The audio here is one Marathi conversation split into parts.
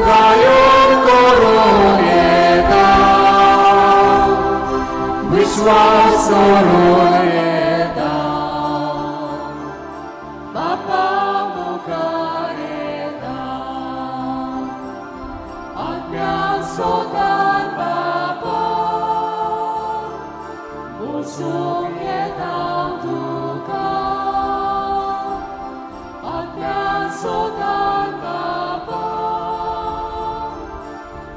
가요 거로에다 विश्वासरोएदा बापा मुखारेदा आज्ञा सोदान बापा मुसुक येता तुका आज्ञा सोदान बापा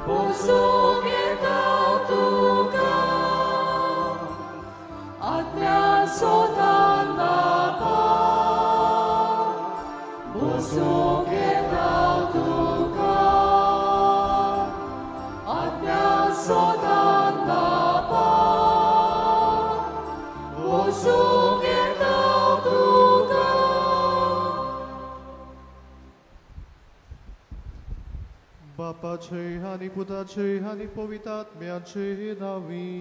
मुसुक येता तुका सोदान बापा मुसुक येता तुका आज्ञा सोदान बापा मुसुक येता तुका बापाचे आणि पुताचे आणि पवित्रात्म्याचे नावी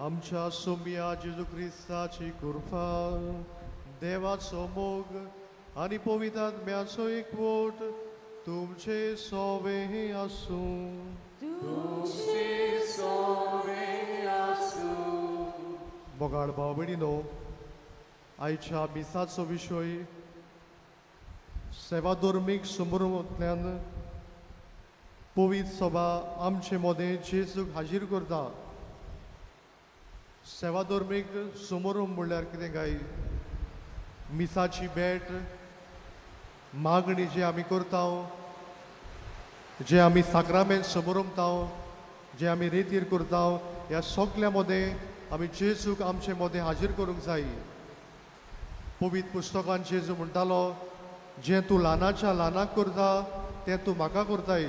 आमच्या सोम्या जेजू ख्रिस्ताची कृपा देवाचो मोग आणि पवित्रात्म्याचो एकवट तुमचे सोवे आसूं मोगाळ भाव भयणीनो आयच्या मिसाचो विशय सेवा धर्मीक समारंभांतल्यान पवित्र सभा आमचे मदें जेजूक हाजीर करता सेवा धर्मीक समारंभ म्हणल्यार कितें काय मिसाची भेट मागणी जे आमी करता जे आमी साक्रामेंत समारंभता जे आमी रितीर करता ह्या सगल्या मदें आमी जेजूक आमचे मदें हाजीर करूंक जाय पवित्र पुस्तकांत जेजू म्हणटालो जें तूं ल्हानाच्या ल्हानाक करता तें तूं म्हाका करताय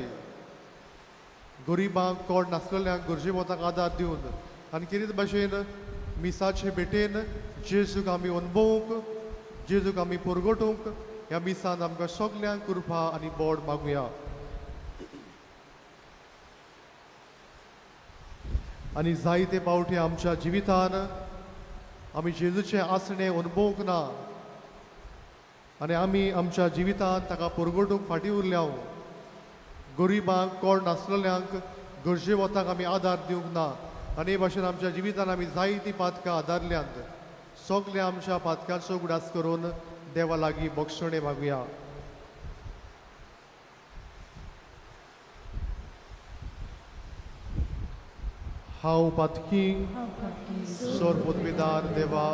गरिबांक कोण नासलेल्यांक गरजेवंतांक आदार दिवन आनी कितें भाशेन मिसाचे भेटेन जेजूक आमी अनुभवूंक जेजूक आमी परगटूंक ह्या मिसान आमकां सगल्यांक कृपा आनी बोड मागुया आनी जायते पावटी आमच्या जिवितान आमी जेजूचें आसणें अनुभवूंक ना आनी आमी आमच्या जिवितांत ताका परगटूंक फाटीं उरल्या गरिबांक कोण नासलेल्यांक गरजेवंतांक आमी आदार दिवंक ना आनी हे भाशेन आमच्या जिवितान आमी जायतीं पातकां आदारल्यांत सगल्या आमच्या पातकांचो उगडास करून देवा लागीं बक्षणे मागुया हांव पातकी सोर पदवीदार देवा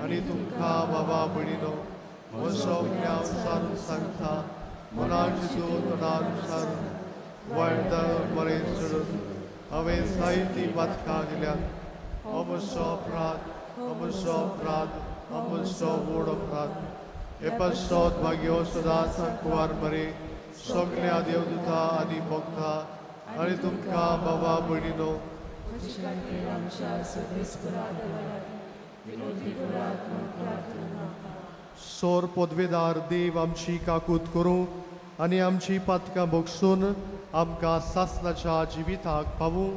आनी तुमकां बाबा भयणीनो म्हजो ज्ञान सारून सांगता मनान जितून मनान सारून वायटार बरें चडून हांवें जायतीं पातकां केल्यात हो म्हजो अपराध व्हड अपराध हे पश्चात भाग्यो सदांच कुवार मरे सगल्या देवदूता आनी भक्तां आनी तुमकां बाबा भयणीनो सोर पदवेदार देव आमची काकूत करूं आनी आमची पातकां बगसून आमकां सासणाच्या जिविताक पावूं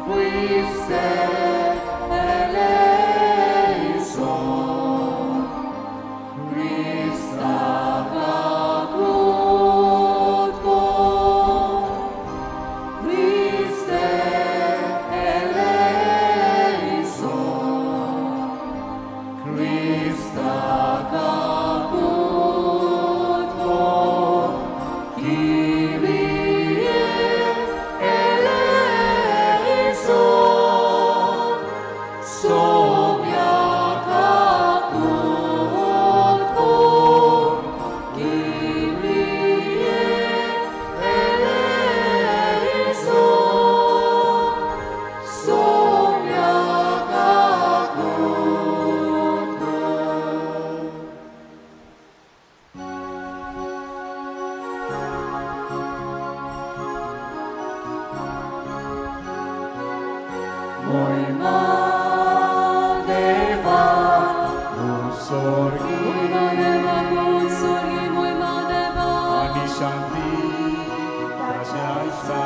Please say, मोहिमा देवा उत्सर्गी मोहिमा देवा उत्सर्गी मोहिमा देवा आणि शांती त्याच्या आईचा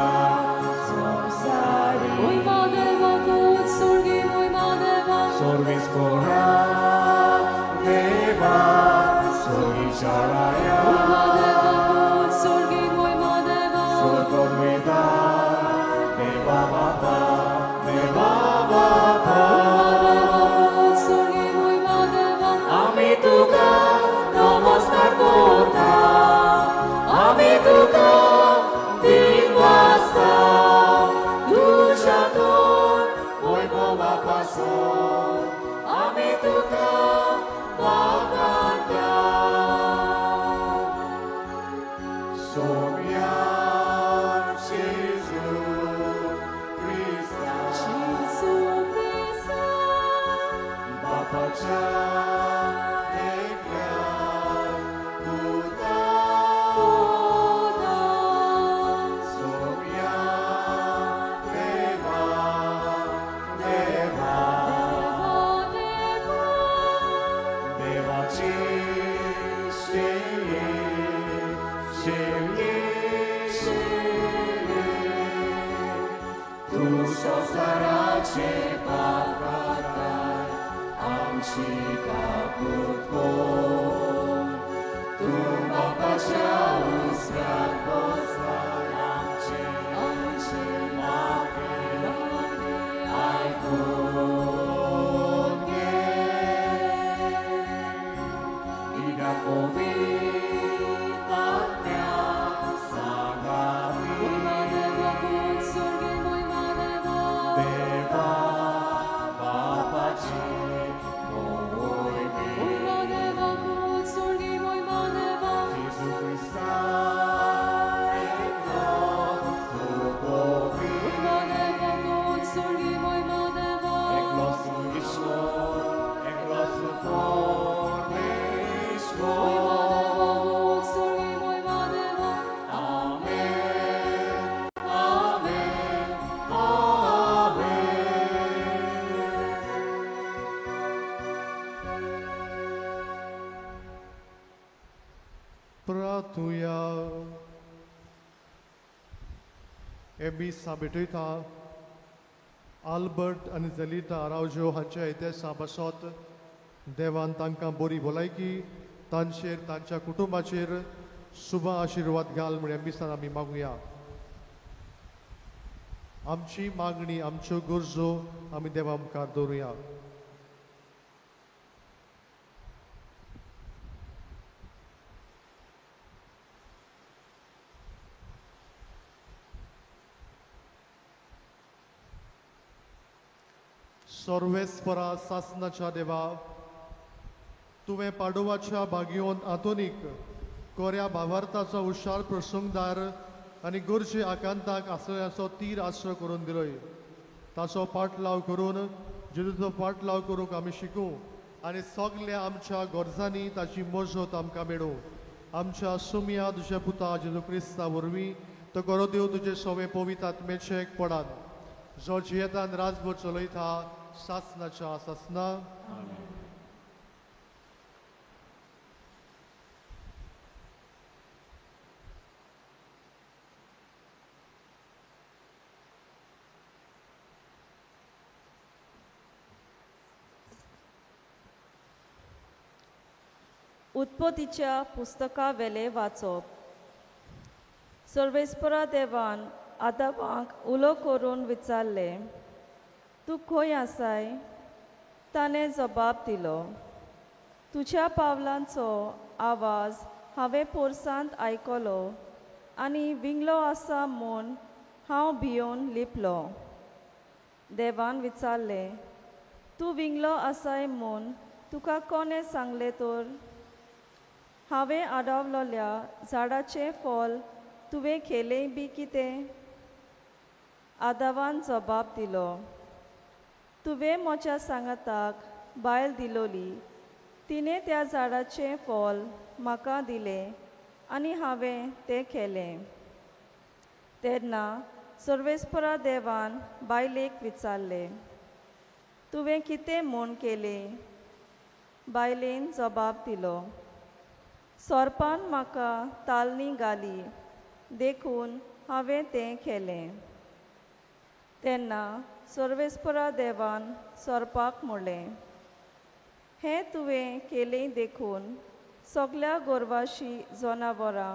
संसारी मोहिमा देवा उत्सर्गी मोहिमा देवा सर्वेस्परा देवा सोयीच्या राया मोहिमा देवा उत्सर्गी मोहिमा देवा स्वर्गवेदा देवा बाबा देवा बाबा उत्सर्गी मोहिमा देवा आम्ही तुका नमस्कार करता आम्ही तुका दिन वाजता तुझ्या दोन वैभवापासून आम्ही तुका वागता सोम्या जेजू ख्रिस्ता Jesu Christa बापाच्या एकट्या पुता Oda सोम्या देवा देवा Deva देवाची शेळी शेळी शेळी तू संसाराचे पाप काढताय आमची काकूत कोण तू बापाच्या उजव्यात बसलाय आमचे आमचे मागे ऐकून घे इडा पवित्रात्म्या सांगावी देवा बापाची मोहिमे जेजू ख्रिस्ता एकलो ईश्वर एकलो परमेश्वर आमेन आमेन प्रार्थुया एबी साबिटयता आल्बर्ट आनी जलिता आरावजो हांच्या इतिहासा बसत देवान तांकां बरी भलायकी तांचेर तांच्या कुटुंबाचेर शुभ आशिर्वाद घाल म्हण एबिसान आमी मागुया आमची मागणी आमच्यो गरजो आमी देवा मुखार दवरुया सर्वेस्परा सासनाच्या देवा तुवें पाडोवाच्या बागयोन आतोनीक कोऱ्या भावार्थाचो हुशार प्रसंगदार आनी गरजे आकांताक आसल्याचो तीर आश्रय करून दिलोय ताचो पाटलाव करून जेजूचो पाटलाव करूंक आमी शिकूं आनी सगल्या आमच्या गरजांनी ताची मजत आमकां मेळूं आमच्या सुमिया तुज्या पुता जेजू क्रिस्ता वरवीं तो गरो देव तुजे सवे पवित्र आत्मेचे एक पडान जो जियेतान राजभर चलयता सासनाच्या सासना उत्पत्तीच्या पुस्तका वेले वाचप सर्वेस्परा देवान आदामाक उलो करून विचारले तूं खंय आसाय ताणें जबाब दिलो तुज्या पावलांचो आवाज हांवें पोरसांत आयकलो आनी विंगलो आसा म्हूण हांव भियोन लिपलो देवान विचारले तूं विंगलो आसाय म्हूण तुका कोणें सांगलें तर हांवें आडावलोल्या झाडाचें फळ तुवें खेलें बी कितें आदावान जबाब दिलो तुवें म्हज्या सांगाताक बायल दिलोली तिणें त्या झाडाचें फळ म्हाका दिलें आनी हांवें तें केलें तेन्ना सर्वेस्परा देवान बायलेक विचारलें तुवें कितें म्हूण केलें? बायलेन जबाब दिलो, सोरपान म्हाका तालनी घाली, देखून हांवें तें केलें. तेन्ना सर्वेस्परा देवान सोरपाक म्हणलें, हें तुवें केलें देखून सगल्या गोरवाशी जनावरां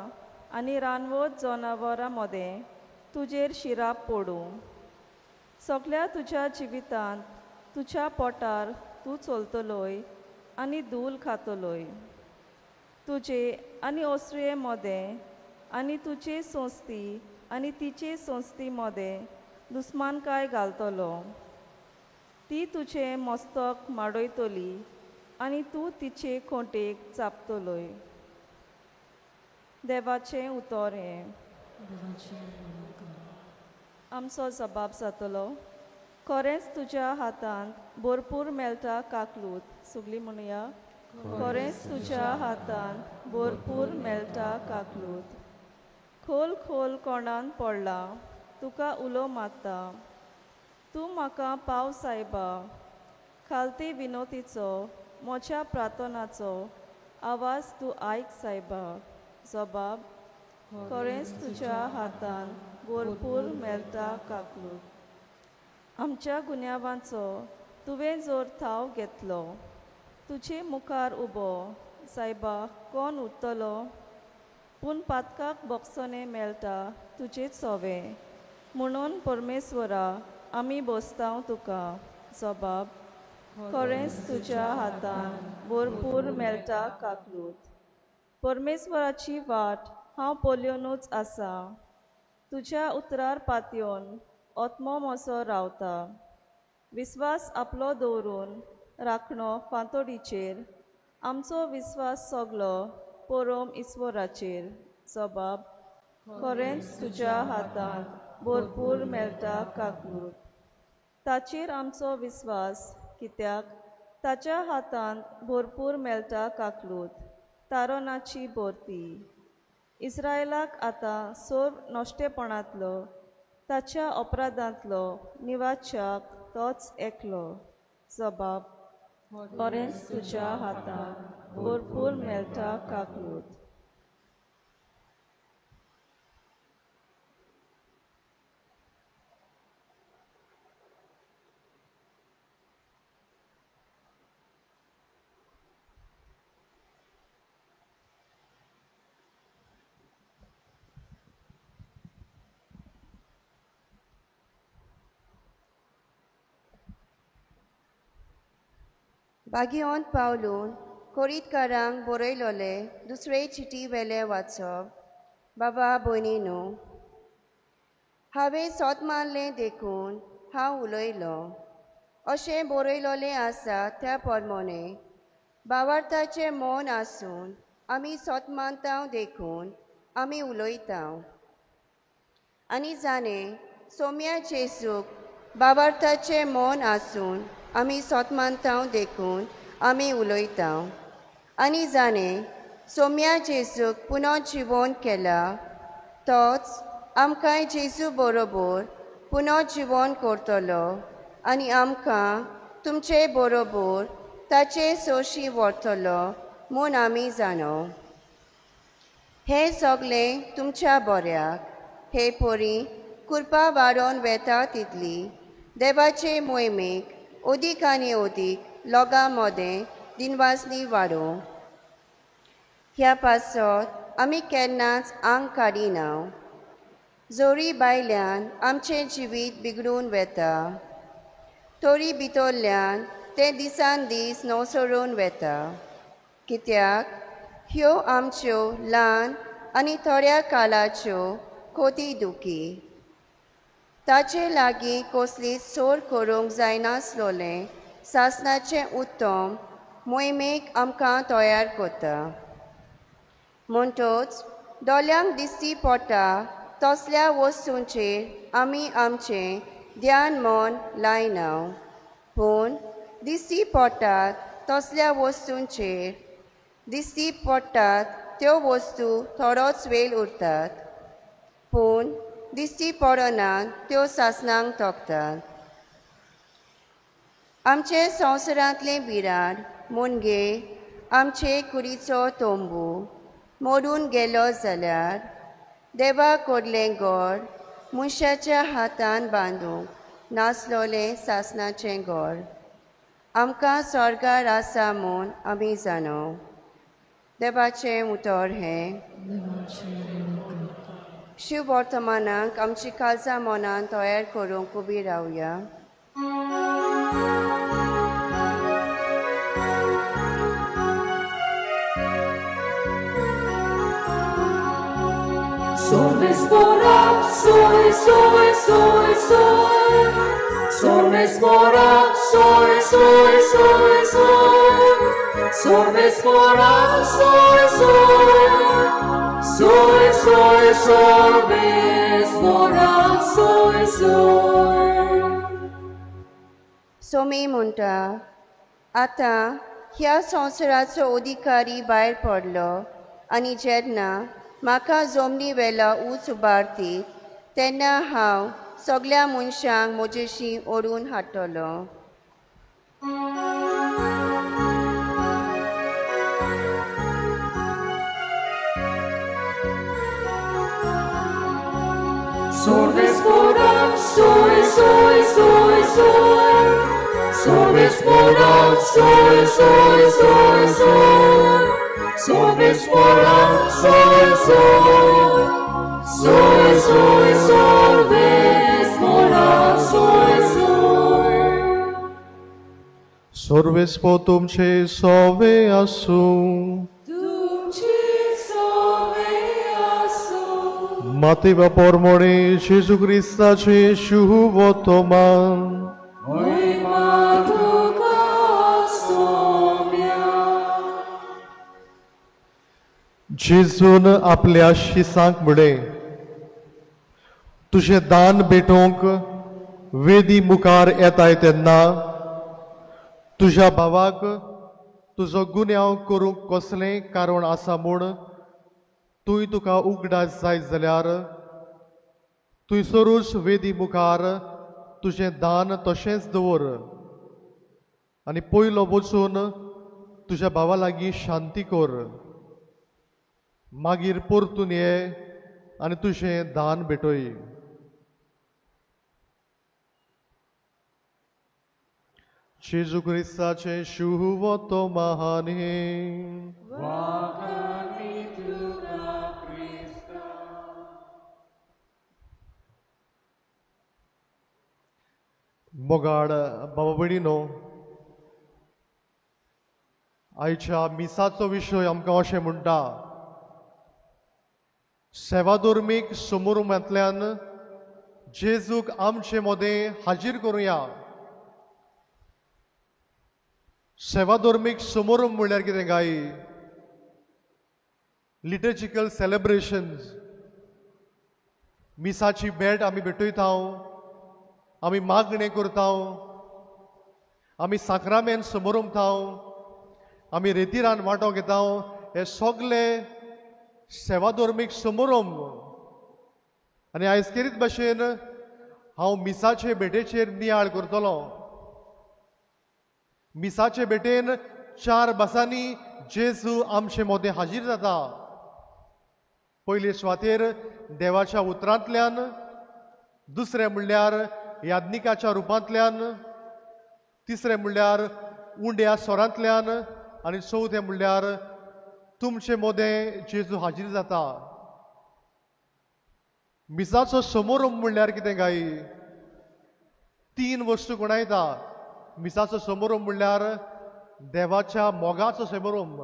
आनी रानवट जनावरां मदें तुजेर शिराप पडूं. सगल्या तुज्या जिवितांत तुज्या पोटार तूं चलतलोय आनी धूल खातलोय. तुजे आनी ओसऱ्ये मदें आनी तुजे संस्ती आनी तिचे संस्ती मदें दुस्मानकाय घालतलो. ती तुजें मस्तक माडयतली आनी तूं तिचे खोंटेक चापतलोय. देवाचें उतर हें. आमचो जबाब जातलो, खरेंच तुज्या हातांत भरपूर मेळटा काकलूत. सगळीं म्हणुया, खरेंच तुज्या हातांत भरपूर मेळटा काकलूत. खोल खोल कोणान पडला, तुका उलो मारता. तूं म्हाका पाव सायबा, खालती विनोतीचो म्हज्या प्रार्थनाचो आवाज तूं आयक सायबा. जबाब, खरेंच तुज्या हातांत भरपूर मेळटा काकलूत. आमच्या गुन्यांवांचो तुवें जर थाव घेतलो, तुजे मुखार उबो सायबा कोण उरतलो? पूण पातकाक बोगसोने मेळटा तुजे चोवे, म्हणून परमेश्वरा आमी बोसतांव तुका. जबाब, खरेंच तुज्या हातांत भरपूर मेळटा काकलूत. परमेश्वराची वाट हांव पोल्योनूच आसा. तुज्या उतरार पातयेवन ओतमो मोसो रावता. विस्वास आपलो दवरून राखणो फांतोडीचेर, आमचो विस्वास सगलो परोम इस्वराचेर. जबाब, खरेंच तुज्या हातांत भरपूर मेळटा काकलूत. ताचेर आमचो विस्वास, कित्याक ताच्या हातांत भरपूर मेळटा काकलूत. तारोनाची भरती. इस्रायलाक आतां सोर नश्टेपणांतलो, ताच्या अपराधांतलो निवाच्याक तोच एकलो. जबाब, खरेंच तुज्या हातांत भरपूर मेळटा काकलूत. बागियोंत पावलून कोरीतकारांक बरयलोले दुसरे चिटी वेले वाचप. बाबा भयणीनो, हांवें सोत मारलें देखून हांव उलयलो. अशें बरयलोलें आसा त्या पोरमोणे भावार्थाचें मोन आसून आमी सोत मानतांव देखून आमी उलयतांव. आनी जाणें सोम्या जेसूक भावार्थाचें मोन आसून आमी सोत मानतांव देखून आमी उलयतांव. आनी जाणें सोम्या जेसूक पुनर्जिवन केला, तोच आमकां जेजू बरोबर पुनर्जिवन करतलो आनी आमकां तुमचे बरोबर ताचे सोशी व्हरतलो म्हूण आमी जाणो. हें सगलें तुमच्या बऱ्याक. हे पोरी कृपा वाडोवन वेता तितली देवाचे मोहिमेक अदीक आनी अदीक लोकां मदें दिनवासनी वाडो. ह्या पासत आमी केन्नाच आंग काडिनाव. जोरी भायल्यान आमचें जिवीत बिगडून वेता, तोरी भितरल्यान तें दिसान दीस नवसरून वेता. कित्याक ह्यो आमच्यो ल्हान आनी थोड्या काळाच्यो खोती दुखी. ताचे लागीं कसलीच सोर करूंक जायनासलोलें सासणाचें उत्तम मोहिमेक आमकां तयार करता. म्हणटच दोळ्यांक दिसती पडटा तसल्या वस्तूंचेर आमी आमचें ध्यान मन लायनाव, पूण दिसती पडटात तसल्या वस्तूंचेर दिसती पडटात त्यो वस्तू थोडोच वेळ उरतात, पूण दिसती पडनात त्यो सासणांक तोखतात. आमचे संवसारांतले बिराड मुनगे आमचे कुडीचो तोंबू मोडून गेलो जाल्यार देवा कोडलें गोड मनशाच्या हातान बांदूंक नासलोलें सासणाचें गोड आमकां स्वर्गार आसा म्हूण आमी जाणो देवाचें उतर हें शिव वर्तमानाक आमची काळजां मनान तयार करूंक उबी रावया. Sol spora, sol, sol, sol, sol. Sol spora, sol, sol, sol, sol. Sol spora, sol, sol. Sol, sol, sol, spora, sol, sol. Somi म्हणटा आतां ह्या संवसाराचो अधिकारी भायर पडलो आनी जेन्ना म्हाका जमनी वेला उंच उबारती तेन्ना हांव सगळ्या मनशांक म्हजेशी ओडून हाडटलो. Sol spora, sol, sol, sol, sol. Sol spora, sol, sol, sol, sol. Sol spora, sol, sol. Sol, sol, sol, spora, sol, sol. Sorvespo तुमचे सोवे आसूं. Mateva pormone Gesù Cristace शुभवर्तमान. जेजून आपल्या शिसांक म्हणे तुझे दान भेटोवंक वेदी मुखार येताय तेन्ना तुझ्या भावाक तुजो गुन्यांव करूंक कसलें कारण आसा म्हूण तुय तुका उगडास जाय जाल्यार थंयसरूच वेदी मुखार तुजें दान तशेंच दवर आनी पयलो वचून तुज्या भावा लागीं शांती कर. मागीर परतून ये आनी तुजें दान भेटय. जेजू क्रिस्ताचें शुभवर्तमान हें. मोगाड बाबा भयणीनो, आयच्या मिसाचो विशय आमकां अशें म्हणटा सेवाधर्मीक समोरुमांतल्यान जेजूक आमचे मदें हाजीर करुया. सेवाधर्मीक समारंभ म्हणल्यार कितें काय लिटर्जिकल सेलेब्रेशन्स मिसाची भेट आमी भेटयता आमी मागणें करता आमी साक्रामेंत समोरंभता आमी रेतीरान वांटो घेता हे सगळे सेवाधर्मीक समारंभ. आनी आयज करीत भाशेन हांव मिसाचे भेटेचेर नियाळ करतलो. मिसाचे भेटेन 4 भासांनी जेजू आमचे मदें हाजीर जाता. पयले सुवातेर देवाच्या उतरांतल्यान, दुसरें म्हणल्यार याज्ञिकाच्या रुपांतल्यान, तिसरें म्हणल्यार उंड्या स्वरांतल्यान आनी चवथें म्हणल्यार तुमचे मदें जेजू हाजीर जाता. मिसाचो समारंभ म्हणल्यार कितें काय 3 वस्तू कोणायता. मिसाचो समारंभ म्हणल्यार देवाच्या मोगाचो समारंभ.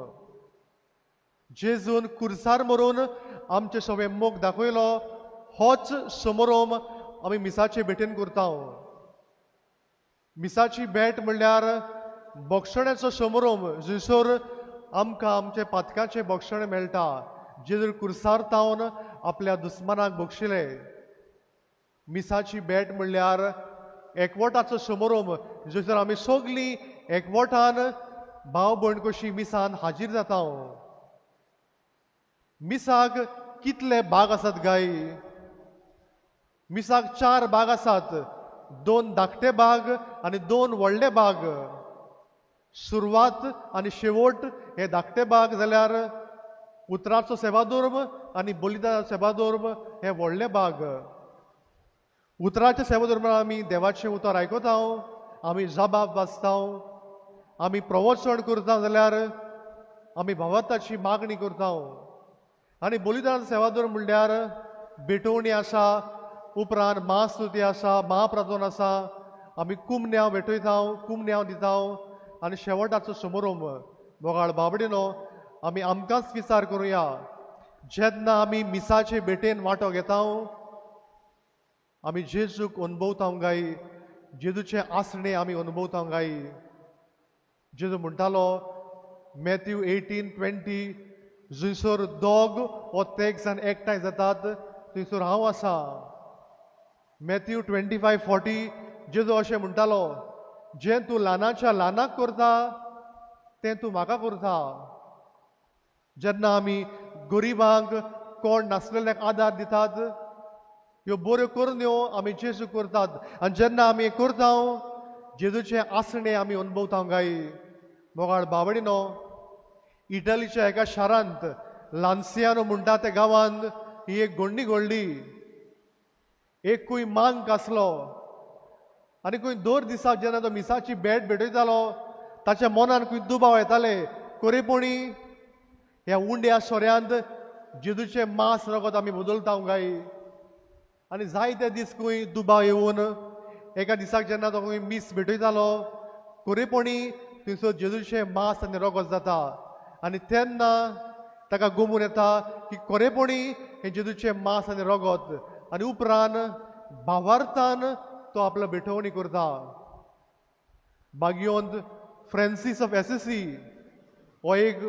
जेजून कुर्सार मरून आमचे सगळे मोग दाखयलो होच समारंभ आमी मिसाचे भेटेन करता. मिसाची भेट म्हणल्यार भक्षणाचो समारंभ जंयसर आमकां आमचे पातकाचें भक्षण मेळटा. जेजून कुर्सार तावन आपल्या दुस्मानाक बक्षिले. मिसाची भेट म्हणल्यार एकवटाचो समारंभ जंयसर आमी सगळीं एकवटान भाव भयण कशी मिसान हाजीर जाता. मिसाक कितले भाग आसात काय? मिसाक 4 भाग आसात. 2 धाकटे भाग आनी 2 व्हडले भाग. सुरवात आनी शेवट हे धाकटे भाग जाल्यार उतराचो सेवाधर्म आनी बलिदानाचो सेवाधर्म हे व्हडले भाग. उतराच्या सेवाधर्मांत आमी देवाचें उतर आयकता, आमी जबाब वाचता, आमी प्रवचन करता जाल्यार आमी भावार्थाची मागणी करता. आनी बलिदानाचो सेवाधर्म म्हणल्यार भेटवणी आसा, उपरांत महास्तुती आसा, महाप्रार्थना आसा, आमी कुमन्यांव भेटयता, कुमन्यांव दिता आनी शेवटाचो समारंभ. मोगाळ बाबडीनो, आमी आमकांच विचार करुया, जेन्ना आमी मिसाचे भेटेन वांटो घेता आमी जेजूक अनुभवता गाय, जेजूचे आसणे आमी अनुभवता गाय. जेजू म्हणटालो मॅथ्यू 18:20, जंयसर दोग वो तेग जाण एकठांय जातात थंयसर हांव आसा. मॅथ्यू 25:40 जेजू अशें म्हणटालो, जें तूं ल्हानाच्या ल्हानाक करता तें तूं म्हाका करता. जेन्ना आमी गरिबांक, कोण नासलेल्यांक आदार दितात, ह्यो बऱ्यो करण्यो आमी जेजू करतात. आनी जेन्ना आमी हें करता जेजूचे आसणे आमी अनुभवता गाय. मोगाळ बाबडीनो, इटलीच्या एका शारांत लान्सियानो म्हणटा त्या गांवांत ही एक गोंडी घडली. एक खूंय मांक आसलो आनी खंय 2 दिसाक जेन्ना तो मिसाची भेट भेटयतालो ताच्या मनान खंय दुबाव येताले, खरेपणी ह्या उंड्या सोऱ्यांत जेजूचे मांस रगत आमी बदलता गाय. आनी जायते दीस खंय दुबाव येवन एका दिसाक जेन्ना तो खंय मीस भेटयतालो, खरेपणी थंयसर जेजूचे मांस आनी रगत जाता. आनी तेन्ना ताका गमून येता की खरेपणी हे जेजूचे मांस आनी रगत. आनी उपरांत भावार्थान तो आपलो भेटवणी करता. भाग्योंत फ्रांसीस ऑफ एसिसी हो एक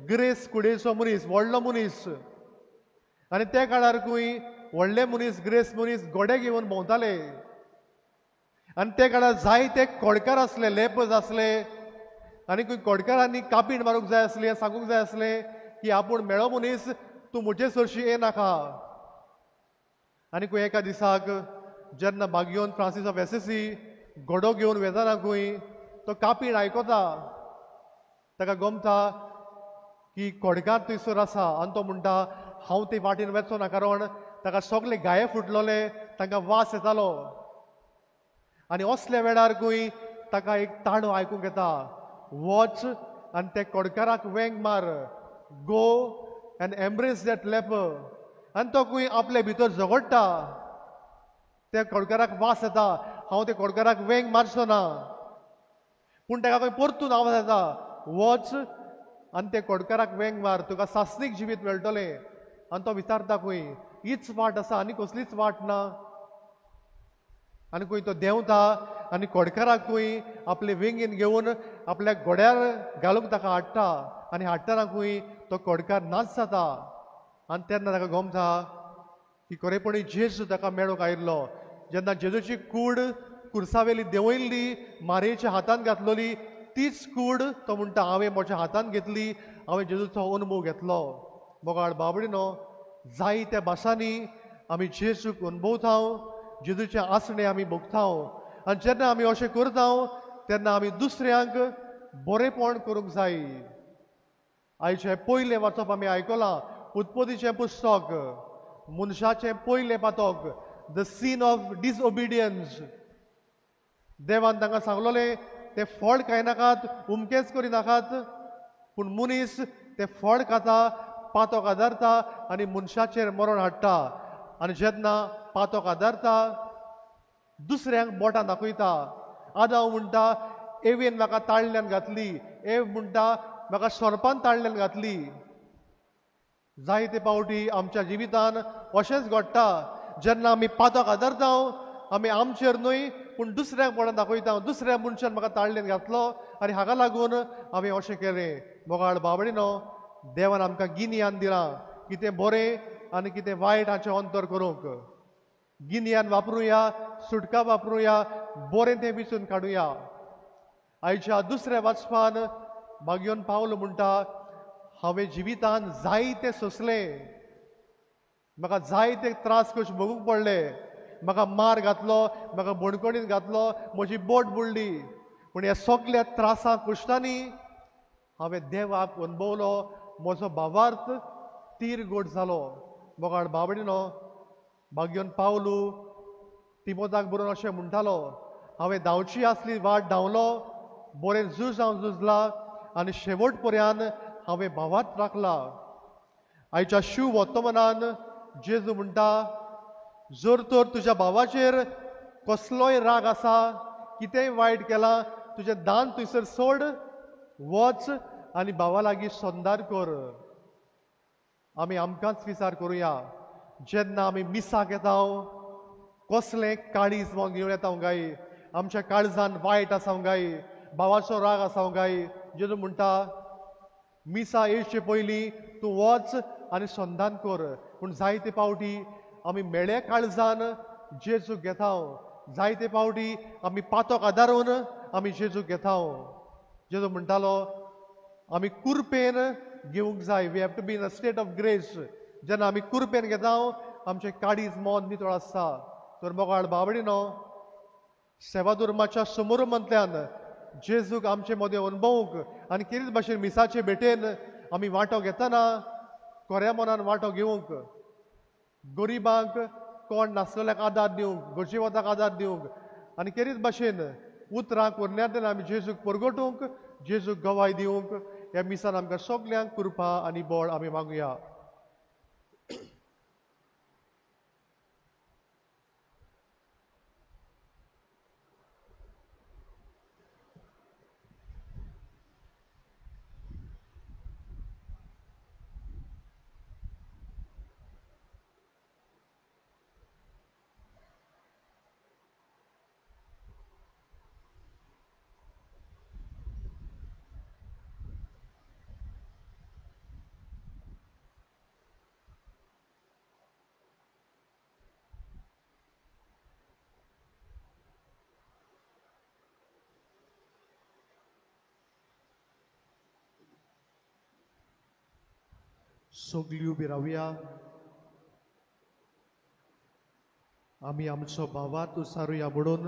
ग्रेस कुडेचो मनीस, व्हडलो मनीस. आनी त्या काळार खंय व्हडले मनीस, ग्रेस मनीस गोडे घेवन भोंवताले. आनी त्या काळार जायते कोडकार आसले, लेपर्स आसले. आनी खंय कोडकारांनी कापीण मारूंक जाय आसली, सांगूंक जाय आसलें की आपूण मेळो मनीस, तूं म्हजे सरशी येनाका. आनी खंय एका दिसाक जेन्ना भाग्योन फ्रांसीस ऑफ एसिसी घोडो घेवन वेताना खंय तो कापीण आयकता, ताका गमता की कोडकार थंयसर आसा. आनी तो म्हणटा हांव ते वाटेन वेचोना, कारण ताका सगळे गाये फुटलोले, तांकां वास येतालो. आनी असल्या वेळार खंय ताका एक ताणो आयकूंक येता, वच आनी ते कोडकाराक वेंग मार, go and embrace that leper. आनी तो खंय आपले भितर झगडटा. त्या कोडकाराक वास येता, हांव ते कोडकाराक वेंग मारचो ना, पूण ताका खंय परतून आवाज येता, वच आनी ते कोडकाराक वेंग मार, तुका सासणीक जिवीत मेळटलें. आनी तो विचारता खंय हीच वाट आसा, आनी कसलीच वाट ना. आनी खंय तो देंवता आनी कोडकाराक खंय आपले वेंगेन घेवन आपल्या घोड्यार घालूंक ताका हाडटा. आनी हाडटना खंय तो कोडकार नाच जाता. आनी तेन्ना ताका गमता की खरेपणी जेजू ताका मेळूंक आयिल्लो. जेन्ना जेजूची कूड कुर्सावेली देंवयल्ली, मारयेच्या हातान घातलोली, तीच कूड तो म्हणटा हांवें म्हज्या हातान घेतली, हांवें जेजूचो अनुभव घेतलो. मोगाळ बाबडीनो, जायत्या भासांनी आमी जेजूक अनुभवता, जेजूचे आसणे आमी भोगता. आनी जेन्ना आमी अशें करता तेन्ना आमी दुसऱ्यांक बरेपण करूंक जाय. आयचें पयलें वाचप आमी आयकलां, उत्पत्तीचें पुस्तक, मनशाचें पयलें पातक, द सीन ऑफ डिसओबिडियन्स. देवान तांकां सांगलोलें ते फळ खायनाकात, उमकेच करिनाकात, पूण मनीस ते फळ खाता, पातक आदारता आनी मनशाचेर मरण हाडटा. आनी जेन्ना पातक आदारता, दुसऱ्यांक बोटां दाखयता. आदाव म्हणटा एवेन म्हाका ताळ्यान घातली, एव म्हणटा म्हाका सोरपान ताळ्यान घातली. जायते पावटी आमच्या जिवितान अशेंच घडटा. जेन्ना आमी पातक आदारता, आमी आमचेर न्हय पूण दुसऱ्यांक बोटां दाखयता, दुसऱ्या मनशान म्हाका ताळ्यान घातलो आनी हाका लागून हांवें अशें केलें. मोगाळ बाबडीनो, देवान आमकां गिन्यान दिलां कितें बरें आनी कितें वायट हाचें अंतर करूंक. गिन्यान वापरुया, सुटका वापरुया, बरें तें विचून काडुया. आयच्या दुसऱ्या वाचपान भाग्योन पावलो म्हणटा, हांवें जिवितान जायते सोंसलें, म्हाका जायते त्रास कशे भोगूंक पडले, म्हाका मार घातलो, म्हाका बडकणीन घातलो, म्हजी बोट बुडली. पूण ह्या सगळ्या त्रासां कश्टांनी हांवें देवाक अनुभवलो. म्हजो भावार्थ तीर गोड जालो. मोगाळ बाबडीनो, भाग्योन पावलू तिमोथाक बरोवन अशें म्हणटालो, हांवें धांवची आसली वाट धांवलो, बरें झूज हांव झुजलां आनी शेवट पर्यान हांवें भावार्थ राखला. आयच्या शिव वर्तमानान जेजू म्हणटा, जर तर तुज्या भावाचेर कसलोय राग आसा, कितेंय वायट केलां, तुजें दान थंयसर सोड, वच आनी भावा लागीं संदार कर. आमी आमकांच विचार करुया, जेन्ना आमी मिसाक येता, कसलें काळीज घेवन येता गाय, आमच्या काळजान वायट आसा गाय, भावाचो राग आसा गाय. जेजू म्हणटा, मिसा येवचे पयलीं तूं वच आनी संधान कर. पूण जायते पावटी आमी मेळे काळजान जेजूक घेता. जायते पावटी आमी पातोक आदारून आमी जेजूक घेता. जेजू म्हणटालो, आमी कुरपेन घेवंक जाय. We have to be in a state of grace. जेन्ना आमी कुरपेन घेता, आमचें काळीज मोद नितळ आसता. तर मोगाळ बाबडीनो, सेवा धर्माच्या समारंभांतल्यान जेजूक आमचे मदें अनुभवूंक आनी कितें भाशेन मिसाचे भेटेन आमी वांटो घेतना खऱ्या मनान वांटो घेवंक, गरिबांक, कोण नासलेल्याक आदार दिवंक, गरजेवंताक आदार दिवंक आनी केरीत भाशेन उतरां कोन्यान आमी जेजूक परगटूंक, जेजूक गवाय दिवंक ह्या मिसान आमकां सगल्यांक कृपा आनी बळ आमी मागुया. सगळीं उबी रावया. आमी आमचो भावात उसारुया म्हणून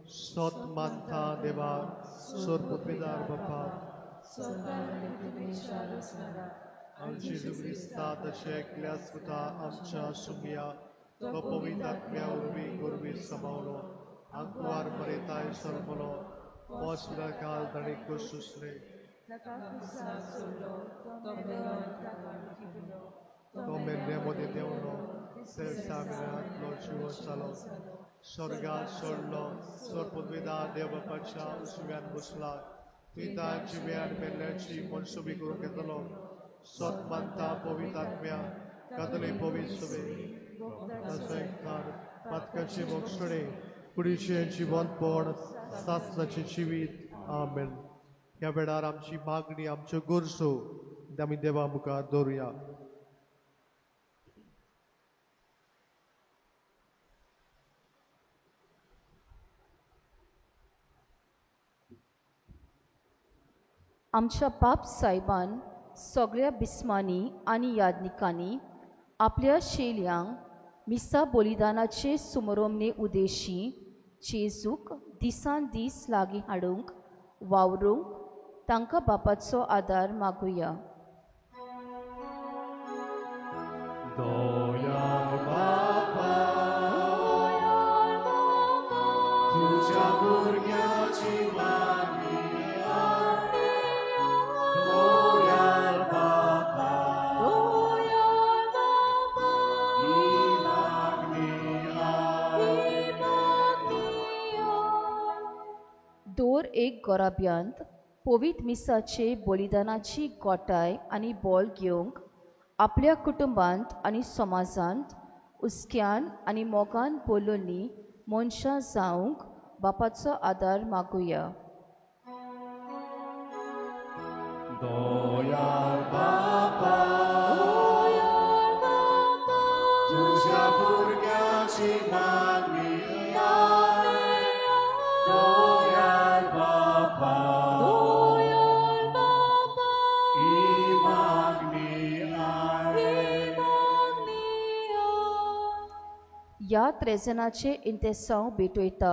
सत मानता देवा, सोर पदवीदार बापा, आमची क्रिस्ता तशें एकल्या सुद्धा आमच्या सुमिया तो पवित्र आत्म्या उर्वी गुरवी समावलो, आंकुवार मरेताय सरमलो, पोसला काल ताणें कुसुसले, तो मेंढ्यामध्ये देवलो, सेल्सा मिळालो जीव जालो, स्वर्गात सोडलो, सोर पदवीदार देव बापाच्या सुम्यान बसला, पिताची वेळ मेल्ल्याची मनसुबी करून घेतलो, सत मानता पवित्र आत्म्या, कातले पवित्र सवेकार, पातकाचे मोक्षणे, कुडीचे जिवंतपण, सासनाचे जिवीत. आमेन. ह्या वेळार आमची मागणी, आमच्यो गरजो आमी देवा मुखार दवरुया. आमच्या बाप साहेबान सगळ्या बिस्मांनी आनी यादनिकांनी आपल्या शेल्यांक मिसा बलिदानाचे सुमरमणे उद्देशी जेजूक दिसान दीस लागीं हाडूंक वावरूंक तांकां बापाचो आदार मागुया. दयाळ बापा, तुझ्या भुरग्याची मागणी दयाळ बापा, ही मागणी दर एक गोराब्यांत पवित्र मिसाचे बलिदानाची गोटाय आनी बोल घेवंक आपल्या कुटुंबांत आनी समाजांत उस्क्यान आनी मोगान बोलोनी मनशां जावंक बापाचो आदार मागुया. दयाळ बापा, तुझ्या भुरग्याची मागणी दयाळ बापा, ही मागणी ह्या त्रेजनाचे इंतेसांव भेटयता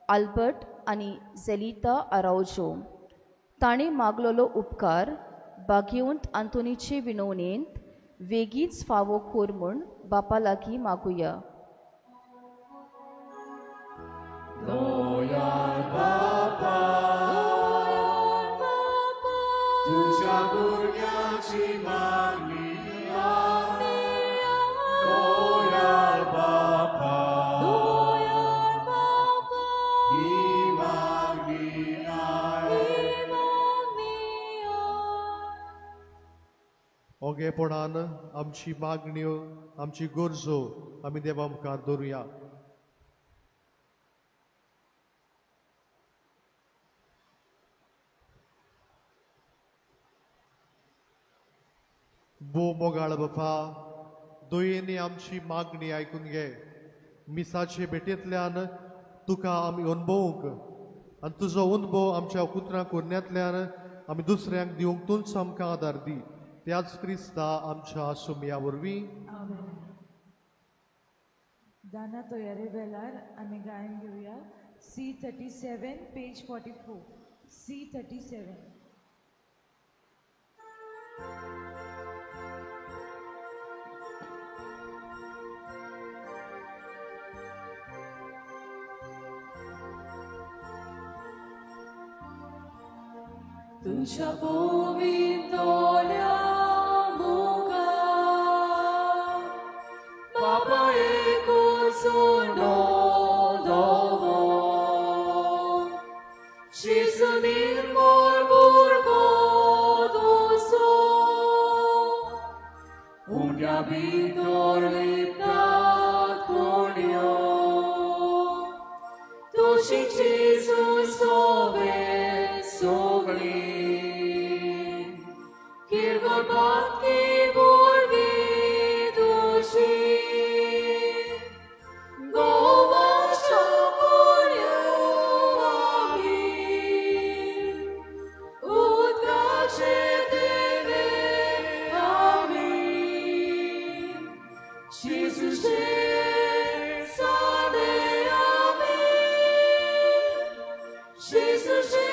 आल्बर्ट आनी झेलिता आराउजो. ताणें मागलोलो उपकार बागियोंत आंतोनीचे विनवणेंत वेगीच फावो कोर म्हूण बापा लागीं मागुया. दोयाल बापा तुझ्या भुरग्याची मागणी दोयाल बापा ही मागणी ओगेपणान आमची मागण्यो आमची गरजो आमी देवा मुखार दवरुया. बो मोगाळ बापा दोयेनी आमची मागणी आयकून घे. मिसाचे भेटेंतल्यान तुका आमी अनुभवूंक आनी तुजो अनुभव आमच्या कुत्रां कोरण्यांतल्यान आमी दुसऱ्यांक दिवंक तूंच आमकां आदार दी. त्याच क्रिस्ता आमच्या सुमया वरवीं. दाना तयारी वेळार आमी गायन घेवया C37 पेज 44 C37. तुझ्या पवित्रोल्या मुखार बाबा एकूचो दोवो जेजू निर्मळ भुरगो तुजो उंड्या भितर लिपतात कोणयो तुझी जेजू सोवे सोगली किरगोटकी भुरगी तुझी गोवाच्या कोणयो आमी उदकाचे देवे आमी जेजूचे सादे आमी जेजूचे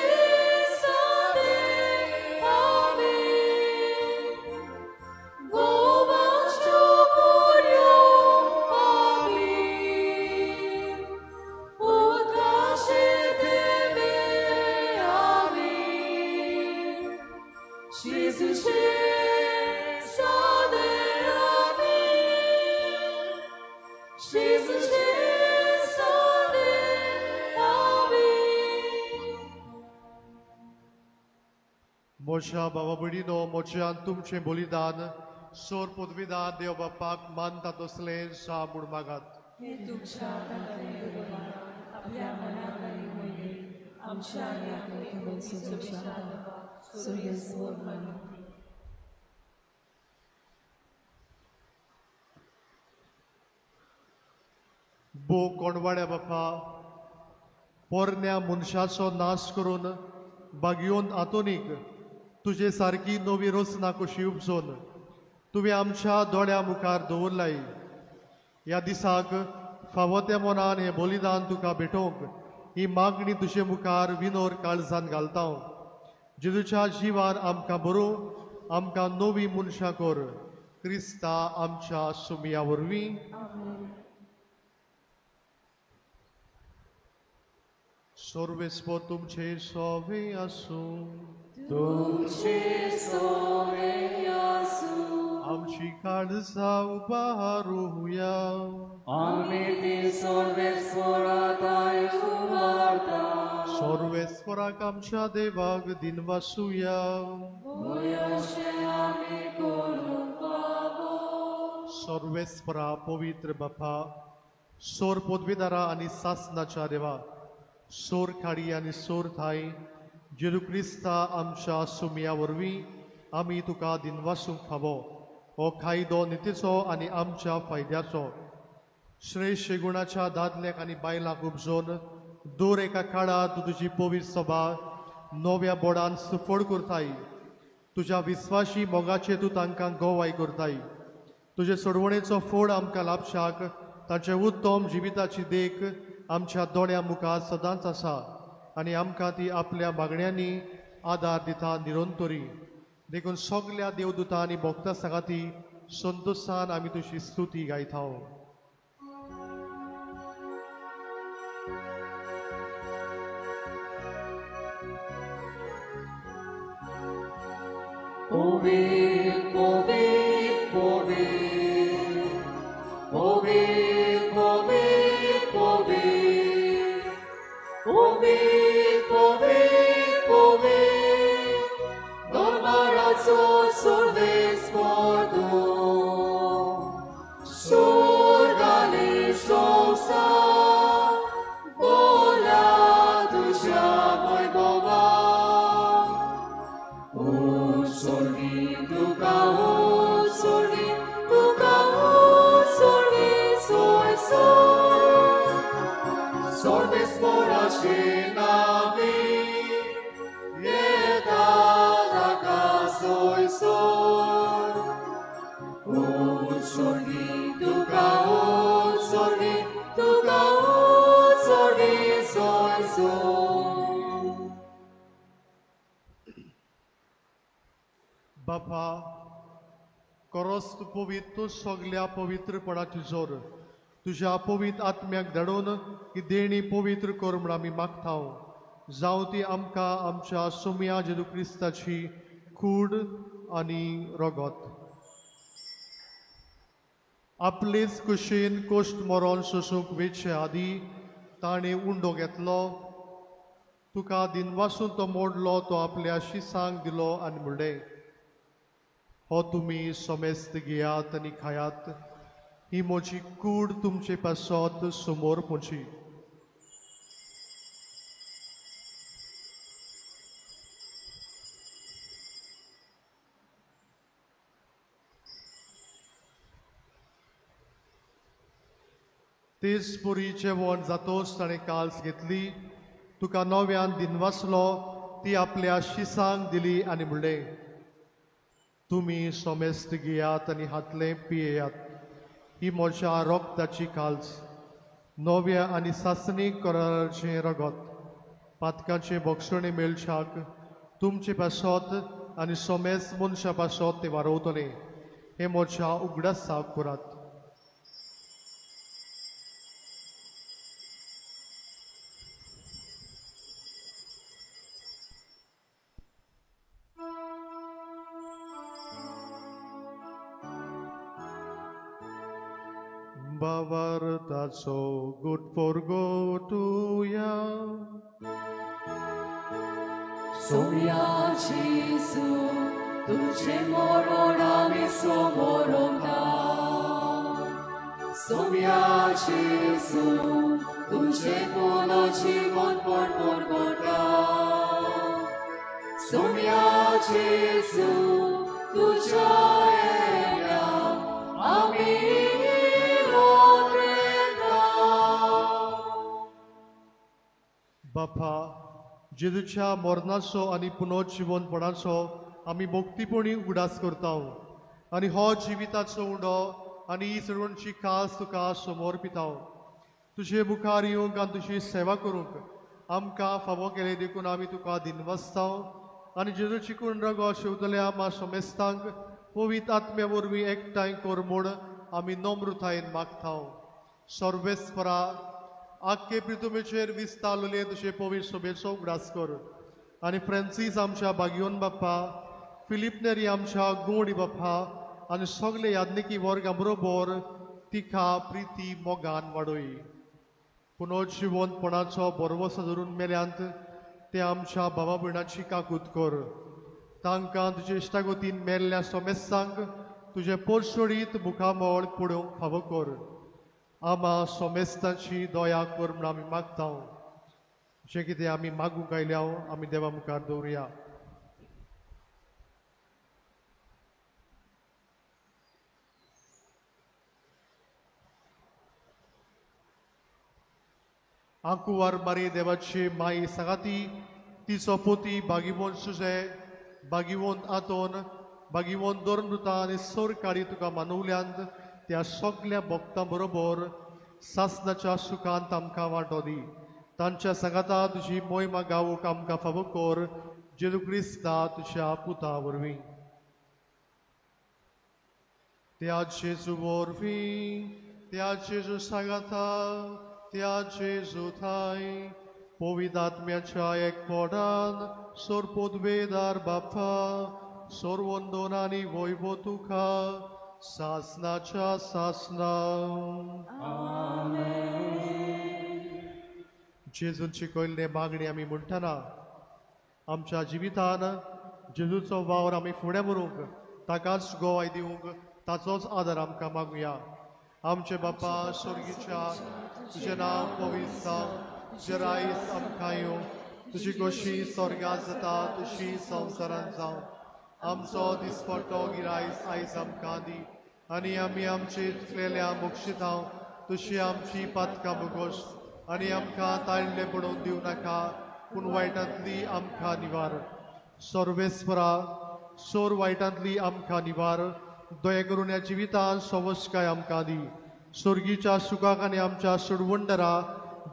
मोच्या बाबा भयणीनो मोच्यान तुमचें बलिदान सोर पदवीदान देव बापाक मानता तसलें सा म्हूण मागात. हे तुमच्या आपल्या मनात आनी मनात आमच्या आनी आपल्या सुर्यस्वर मानती. बो कोणवाड्या बापा पोरण्या मनशाचो नाश करून बागयोन आतोनीक तुजे सारकी नवी रचना कशी उपजोन तुवें आमच्या दोळ्या मुखार दवरलाय. ह्या दिसाक फावो त्या मनान हें बलिदान तुका भेटोवंक ही मागणी तुजे मुखार विनोर काळजान घालता हांव. जेजूच्या जिवान आमकां बरोवंक आमकां नवी मनशां कर. क्रिस्ता आमच्या सुमया वरवीं. सर्वेस्पर तुमचे सोवे आसूं. तुमचे सोवे आसूं. आमची काळजां उबारूया. आमी ती सर्वेस्वराताय उबारता. सर्वेस्पराक आमच्या देवाक दिनवासुया. अशें आमी करूंक पावो. सर्वेस्परा पवित्र बापा सोर पदवीदारा आनी सासनाच्या देवा सोर खाडी आनी सोर थाय जेजू क्रिस्ता आमच्या सुमया वरवीं आमी तुका दिनवासूंक फावो. हो कायदो नितीचो आनी आमच्या फायद्याचो श्रेश्ठ गुणाच्या दादल्याक आनी बायलांक उपजोन दर एका काळार तूं तुजी पवित्र सभा नव्या बोडान सुफोड करताय. तुज्या विस्वाशी मोगाचे तूं तांकां गोवाय करताय. तुजे सोडवणेचो फोड आमकां लाभशाक ताचे उत्तम जिविताची देख आमच्या दोळ्या मुखार सदांच आसा आनी आमकां ती आपल्या मागण्यांनी आदार दिता निरंतरी. देखून सगल्या देवदूतां आनी भक्तां सांगाती संतोशान आमी तुजी स्तुती गायता. Poved, poved, poved, poved, poved, poved, poved, poved, poved, dormarazo sordes mordo, sorgale sosa, bola tuja moi bova. Sorri, duca, sorri, soy, soy. Sordes mora shenavi, yeda daga, soy, soy. Sorri, duca, sorri, soy, soy. बापा, करोस तूं पवित्र, तूं सगल्या पवित्रपणाची जोर तुज्या पवित्र आत्म्याक धाडून ही देणी पवित्र कर म्हूण आमी मागता. जावं ती आमकां आमच्या सोम्या जेजू क्रिस्ताची कूड आनी रगत. आपलेच कुशीन कोश्ट मरण सोसूंक वेचे आदीं ताणें उंडो घेतलो. तुका दिनवासून तो मोडलो, तो आपल्या शिसांक दिलो आनी म्हणलें, हो तुमी सोमेस्त घेयात आनी खायात, ही म्हजी कूड तुमचे पासत समोर पोची. तेच पुरी जेवण जातोच ताणें काल्स घेतली, तुका नव्यान दिनवासलो, ती आपल्या शिसांक दिली आनी म्हणलें, तुमी सोमेस्त घेयात आनी हातलें पियेयात, ही म्हज्या रोगताची काल्स, नव्या आनी सासणीक कराराचें रगत, पातकांचे भक्षणे मेळच्याक तुमचे पासत आनी सोमेस्त मनशा पासत ते वारवतले. हे म्हज्या उगडासाक करात. Bavartaco good for go to ya. Somia Jesu, tuce moronami somoronda. Somia Jesu, tuce puno জীবন পর গোটা. Somia Jesu, tuce elia, amin. बापा, जेजूच्या मरणाचो आनी पुनर्जीवनपणाचो आमी भक्तीपणी उगडास करता आनी हो जिविताचो उंडो आनी ही सगळ्यांची कास तुका समर्पिता. तुजे मुखार येवंक आनी तुजी सेवा करूंक आमकां फावो केले देखून आमी तुका दिनवासता आनी जेजूची कुंड रगो शेवतल्या आमा सोमेस्तांक पवित्र आत्म्या वरवीं एकठांय कर म्हूण आमी नम्रतायेन मागता. सर्वेस्परा, आख्खे पृथ्वीचेर विस्तारलेले तुजे पवित्र सोबेचो उगडास कर आनी फ्रांसीस आमच्या बागियोन बाप्पा, फिलीप नेरी आमच्या गोडी बाप्पा आनी सगळे याज्ञिकी वर्गां बरोबर तिका प्रिती मोगान वाडय. पुनर्जीवनपणाचो बरवसो धरून मेल्यांत ते आमच्या भावा भयणाची काकूत कर. तांकां तुजे इश्टागतीन मेल्ल्या सोमेस्तांक तुजे पोरसोडीत मुखामोळ पडोवंक फावो कर. आमा सोमेस्तांची दया कर म्हूण आमी मागता. जे कितें आमी मागूंक आयल्या आमी देवा मुखार दवरुया. आंकुवार मारी देवाची माई सांगाती, तिचो पोती बागिवंत सुजे, बागिवंत आतोन, बागिवंत दोरमृता आनी सोर काडी तुका मानवल्यांत त्या सगल्या भक्तां बरोबर सासनाच्या सुखांत आमकां वांटो दी तांच्या संगाता तुजी मोहिमा गावूक आमकां फावो कोर जेजू क्रिस्ता तुज्या पुता वरवीं त्या जेजू वरवीं त्या जेजू सांगाता त्या जेजू थाय पवित्र आत्म्याच्या एकपणान सोरपोदवेदार बाप्पा सोरवंदन आनी वैभव तुका सासनाच्या सासना जेजूची कळिल्ले मागणी आमी म्हणटना आमच्या जिवितान जेजूचो वावर आमी फुडें व्हरूंक ताकाच गोवाय दिवंक ताचोच आदार आमकां मागुया आमचे बापा स्वर्गीच्या तुजें नांव पवित्र जावं तुजें रायस आमकां येवं तुजी कशी स्वर्गांत जाता तशी संवसारांत जावं आमचो दिसपट्टो गिरायस आयज आमकां दी आनी आमी आमची चुकलेल्या मोक्षितांव तशी आमची पातकां बगोश आनी आमकां ताळिल्ले पडोवन दिवं नाका पूण वायटांतली आमकां निवार सर्वेस्परा सोर वायटांतली आमकां निवार दये करून ह्या जिवितांत सवस्काय आमकां दी स्वर्गीच्या सुखाक आनी आमच्या सुडवंडरा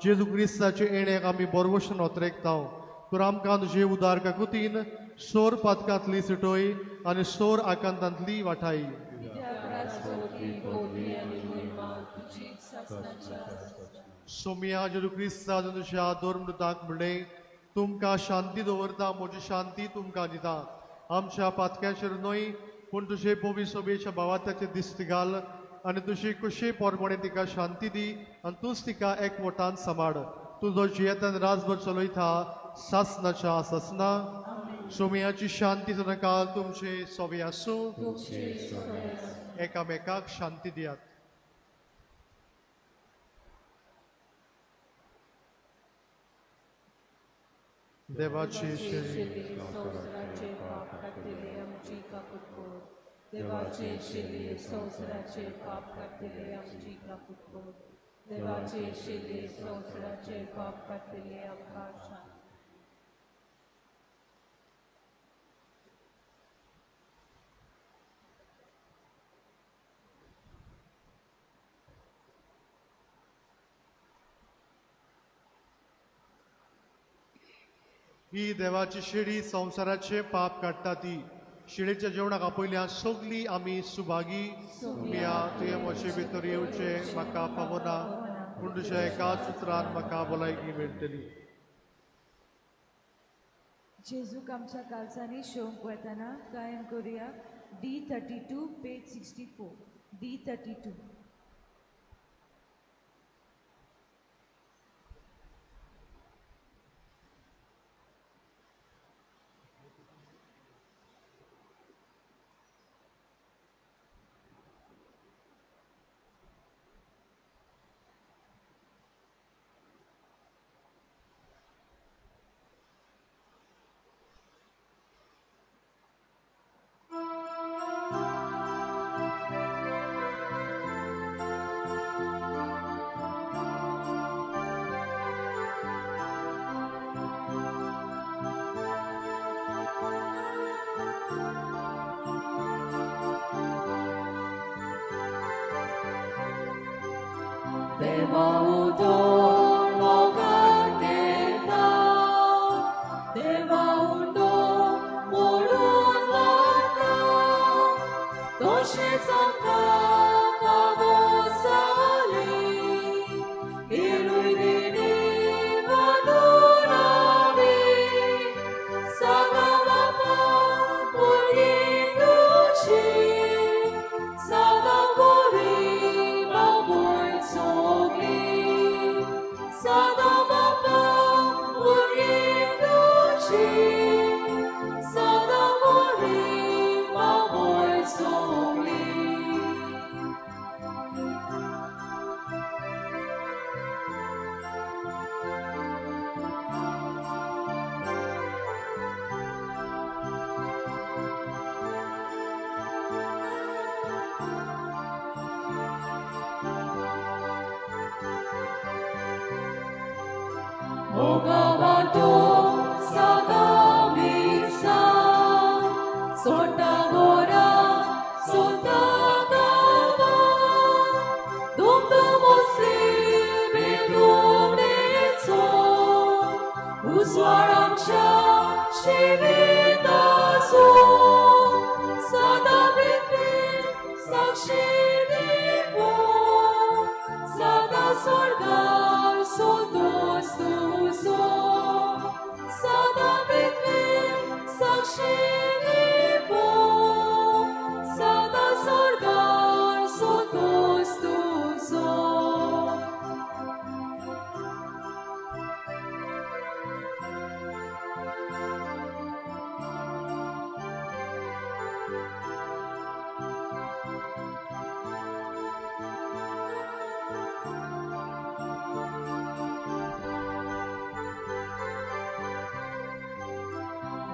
जेजू क्रिस्ताचे येण्याक आमी बरवशेन ओतरेकतांव तर आमकां तुजे उदार काकुतीन सोर पातकांतली सुटोय आनी सोर आकांतांतली वाटाय सोमिया जेजू क्रिस्ता तुज्या दोरमृताक म्हणलें तुमकां शांती दवरता म्हजी शांती तुमकां दिता आमच्या पातक्याचेर न्हय पूण तुजे पोवी सोबेच्या भावाताचेर दिश्टी घाल आनी तुजी खुशी पोरपणे तिका शांती दी आनी तूंच तिका एकवटान सांबाळ तुजो जियेतान राजभर चलयता सासनाच्या सासना सोमयाची शांती सदांकाळ तुमचे सोबे आसूं एकामेकाक शांती दियात देवाची संवसाराचे पाप काढलेले आमची कापूट कोर देवाचे शिले संवसाराचे पाप काढलेले आमची कापूट कोर देवाचे शिले संवसाराचे पाप काढलेले आमकां शांती ही देवाची शिडी संवसाराचे पाप काडटा ती शिडेच्या जेवणाक आपयल्या सगली आमी सुभागी सुमिया तुवें म्हजे भितर येवचे म्हाका फावो ना पूण तुज्या एकाच उतरान म्हाका भलायकी मेळटली जेजूक आमच्या काळजांनी शोक वतना गायन करुया D32 page 64 D32 Devaudor mogateta, devaudor morulata, doșețanca favosali, ilui diniva durari, sagamapa puriduci, sagagori baboi sogli, sagamapa puriduci, sagagori baboi sogli. Ogavato sagamisa, sotagora, sotagava, dumdumosi. उजवाड आमच्या जिवित असो सदा पृथ्वी साक्षी देवो सदा स्वर्गार सोदोस तुझो सदा पृथ्वी साक्षी देवो सदा स्वर्गार सोदोस तुझो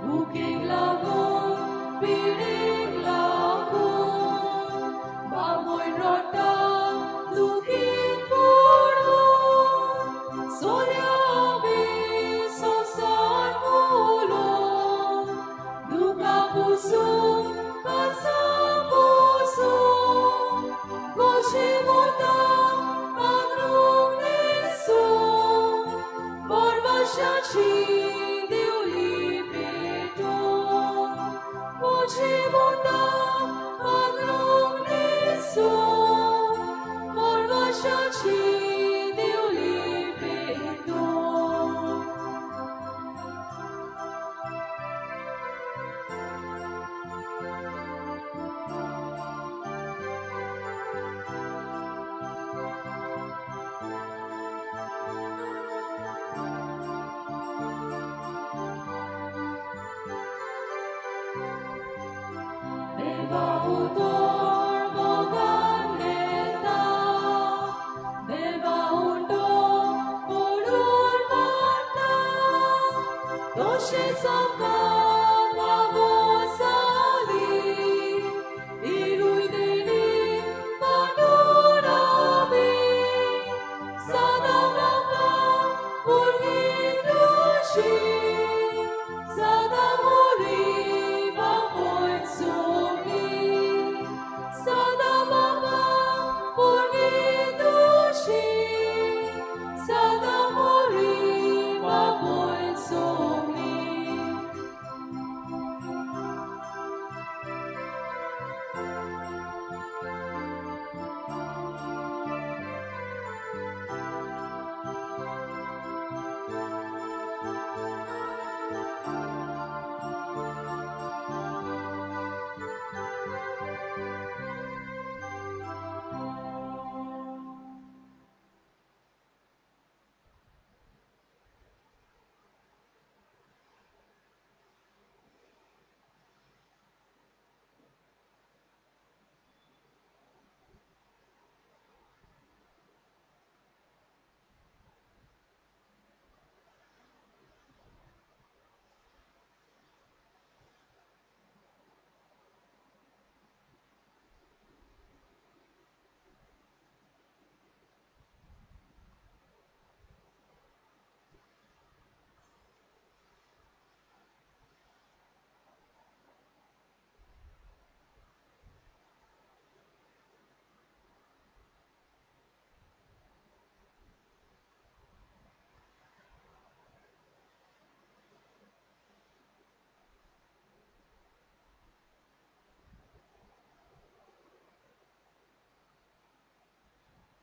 भुकेक लागून पिडेक लागून बाबोय रडटा दुखीत पडून सोऱ्यावे संवसार फुलोवन दुका पुसून कांसा पुसून गोशी मोता पांघरूक न्हेसून परवाशाची Chibota, Agnoneso, Morvashachi, Diulipeto. Devautor moganeta, devaundo porul mata, doshe samkan vavosali, irui deni panurabi, sadavaka purgitushi, sadamori baboy somi. Sada Baba Purgitushi Sada Mori Baboy Somi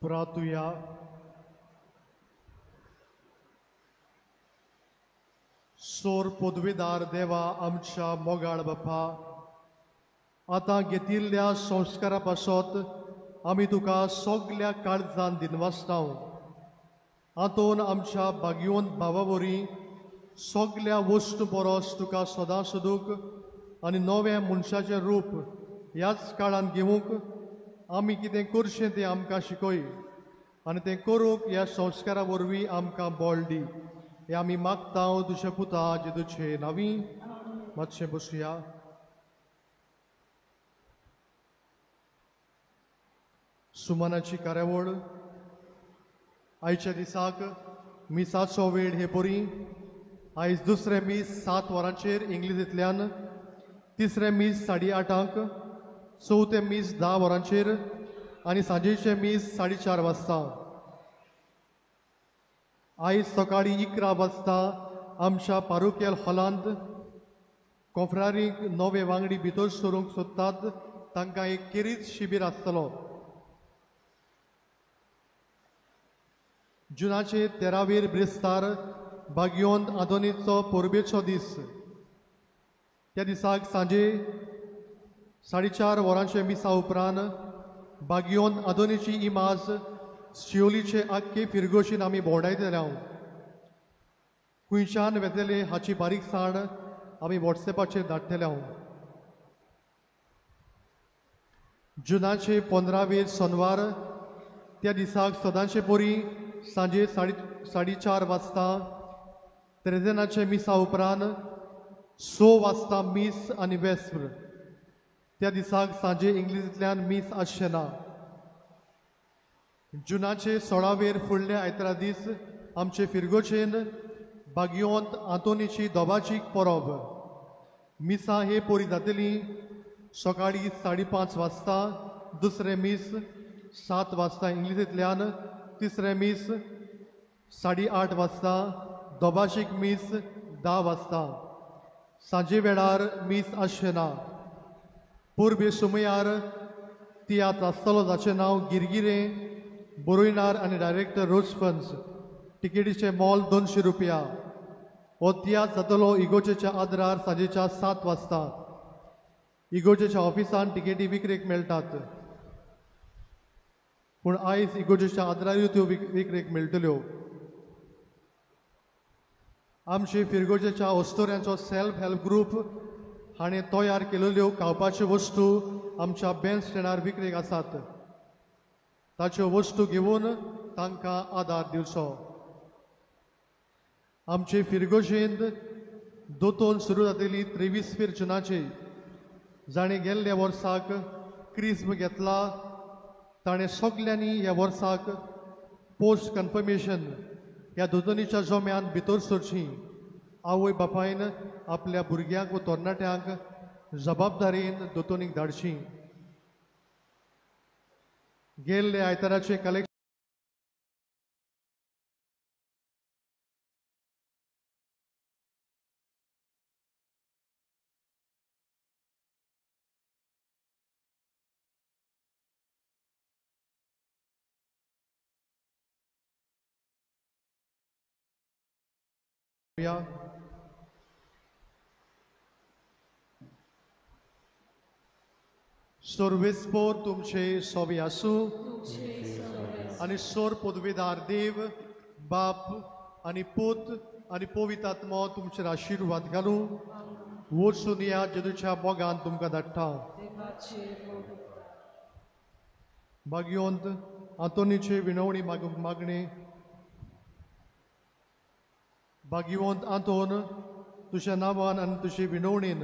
प्रार्थूया. सोर पदवीदार देवा आमच्या मोगाळ बापा, आतां घेतिल्ल्या संस्कारा पासत आमी तुका सगल्या काळजान दिनवासतांव. हातून आमच्या भाग्यवंत भावा वरी सगल्या वस्तू परस तुका सदां सोदूंक आनी नवें मनशाचें रूप ह्याच काळान घेवंक आमी कितें करचें तें आमकां शिकय आनी तें करूंक ह्या संस्कारा वरवीं आमकां बळ दी. हें आमी मागतांव तुज्या पुता जेजूचे नांवी. मातशें बसुया. सुमनाची कार्यावळ आयच्या दिसाक मिसाचो वेळ हे बरी. आयज दुसरें मीस 7 वरांचेर इंग्लिशींतल्यान, तिसरें मीस 8:30, चवथें मीस 10 वरांचेर आनी सांजेचें मीस 4:30 वाजता. आयज सकाळीं 11 वाजता आमच्या पारोकियल हॉलांत कॉन्फ्रारीक नवे वांगडी भितर सरूंक सोदतात तांकां एक किरीत शिबीर आसतलो. जुनाचे 13वीर ब्रेस्तार भाग्योंत आदोनीचो पोरबेचो दीस. त्या दिसाक सांजे 4:30 वरांचे मिसा उपरांत भाग्योंत आदोनीची इमाज शियोलीचे आख्खे फिरगोशीन आमी भोंवडायतले हांव. खुंयच्यान वेतले हाची बारीकसाण आमी वॉट्सॅपाचेर धाडटले हांव. जुनाचे 15वीर सोनवार त्या दिसाक सदांचे पोरी सांजे 4:30 वाजता त्रेजेनाचे मिसा उपरांत 6 वाजता मीस आनी वेस्पर. त्या दिसाक सांजे इंग्लिशींतल्यान मीस आसचे ना. जुनाचे 16वेर फुडल्या आयतारा दीस आमचे फिरगोचेन भाग्योंत आंतोनीची दोबाचीक परब. मिसा हे पोरी जातली सकाळी 5:30 वाजता, दुसरे मीस 7 वाजता इंग्लिशींतल्यान, तिसरे मीस 8:30 वाजता, दोबाशीक मीस 10 वाजता. सांजे वेळार मीस आसचे ना. पूर्वे सुमयार तियात्र आसतलो जाचें नांव गिरगिरे. बरोयनार आनी डायरेक्टर रोज फन्स. तिकेटीचें मोल 200 रुपया. हो तियात्र जातलो इगोजेच्या आदारार सांजेच्या 7 वाजता. इगोजेच्या ऑफिसान तिकेटी विक्रेक मेळटात, पूण आयज इगोजेच्या आदारारूय त्यो विक्रेक मेळटल्यो. आमचे फिरगोजेच्या ओस्तोऱ्यांचो सेल्फ हेल्प ग्रूप हाणें तयार केलेल्यो खावपाच्यो वस्तू आमच्या बँड स्टँडार विक्रेक आसात. ताच्यो वस्तू घेवन तांकां आदार दिवचो. आमचे फिरगोशेंत दोतोन सुरू जातली 23 जुनाचे. जाणें गेल्ल्या वर्साक क्रिस्म घेतला ताणें सगल्यांनी ह्या वर्साक पोस्ट कन्फर्मेशन ह्या दोतोनीच्या जोम्यान भितर सरचीं. आवय बापायन आपल्या भुरग्यांक व तरणाट्यांक जबाबदारेन दोतोनीक धाडची. गेल्ले आयताराचे कलेक्शन सोर्वेस्पोर तुमचे सोवे आसूं आनी सोर पदवेदार देव बाप आनी पूत आनी पवित्र आत्मो तुमचेर आशिर्वाद घालूं. वचून या जेजूच्या मोगान तुमकां धाडटा. भाग्योंत आंतोनीचे विनवणी मागणे. भाग्यवंत आंतोन, तुज्या नांवान आनी तुजे विनवणेन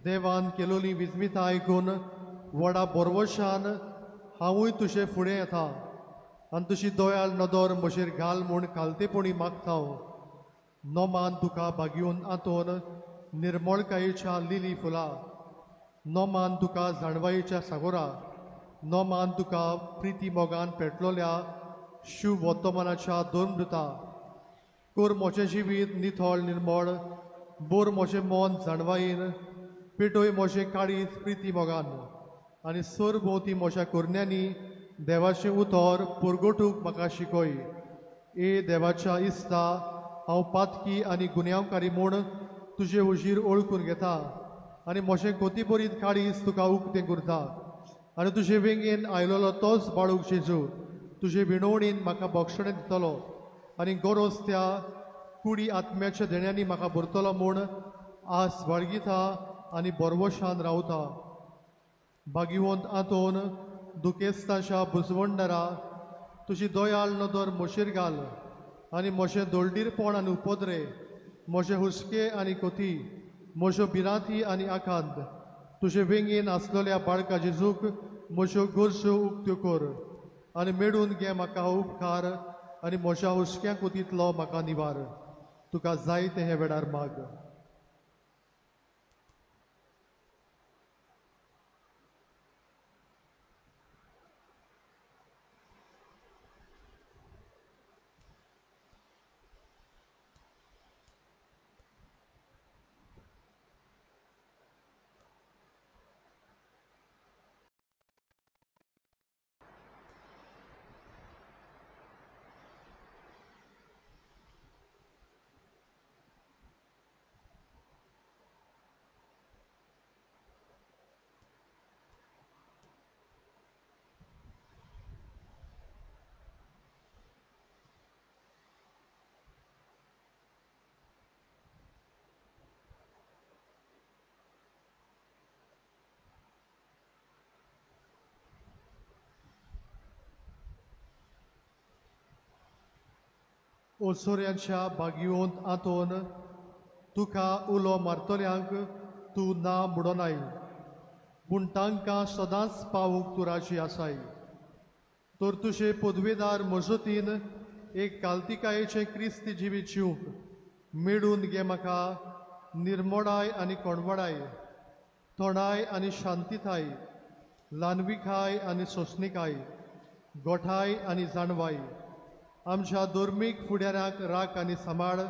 देवान केलोली विस्मिताय आयकून व्हडा बोरवोशान हांवूय तुजे फुडें येता आनी तुजी दोयाळ नदर म्हजेर घाल म्हूण खालतेपणी मागता. नोमान तुका भाग्यवंत आंतोन निर्मळकायेच्या लिली फुलां. नोमान तुका जाणवायेच्या सागोरा. नोमान तुका प्रिती मोगान पेटलोल्या शुभ वर्तमानाच्या दोन कोर मोचें जिवीत निथळ निर्मळ. बोर मोचें मन जाणवायेन. पेटोय मोचें काळीज प्रिती मोगान. आनी सर भोंवती मोच्या कोरण्यांनी देवाचें उतर पुरगोटूंक म्हाका शिकय. ए देवाच्या इस्ता, हांव पातकी आनी गुन्यांवकारी म्हूण तुजे उजीर ओळखून घेता आनी मोचें कोतीबरीत काळीज तुका उक्तें करता. आनी तुजे वेंगेन आयलोलो तोच बाळूक जेजू तुजे विणवणेन म्हाका भक्षण दितलो आनी गरज त्या कुडी आत्म्याच्या देण्यांनी म्हाका भरतलो म्हूण आस बाळगिता आनी बोरवोशान रावता. भाग्यवंत आंतोन दुखेस्ताच्या बुजवणदारा तुजी दोयाळ नदर म्हजेर घाल आनी म्हजें दोळडीरपण आनी उपद्रे, म्हजे हुस्के आनी कोती, म्हज्यो भिरांती आनी आकांत तुजे वेंगेन आसलेल्या बाळका जेजूक म्हज्यो गरजो उक्त्यो कर आनी मेळून घे म्हाका उपकार आनी म्हज्या हुस्क्या कोतींतलो म्हाका निवार. तुका जाय ते हे वेळार माग. ओसोऱ्यांच्या बागयोंत आतोन तुका उलो मारतल्यांक तूं ना म्हणोनाय, पूण तांकां सदांच पावूंक तूं राजी आसाय. तर तुजे पदवेदार मजतीन एक काल्तिकायेचें क्रिस्त जिवीत जिवंक मेळून घे म्हाका निर्मोडाय आनी कोणवडाय, थोडाय आनी शांतीकाय, ल्हानविकाय आनी सोंसणिकाय, गोठाय आनी जाणवाय. आमच्या धर्मीक फुडाऱ्याक राख आनी सांबाळ.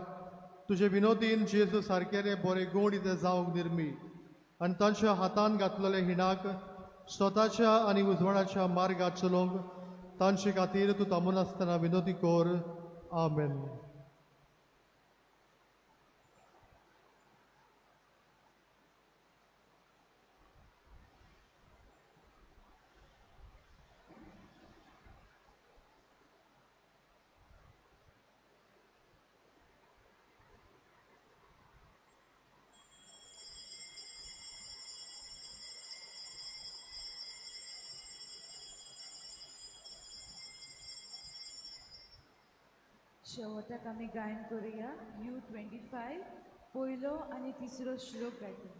तुजे विनोदीन जेजू सारकेले बरे गूण इते जावंक निर्मी आनी तांच्या हातान घातलेले हिणाक स्वताच्या आनी उजवाडाच्या मार्गात चलोवंक तांचे खातीर तूं थांबून आसतना विनोदी कोर. आमेन. शेवटाक आमी गायन करुया U25 पयलो आनी तिसरो श्लोक गायता.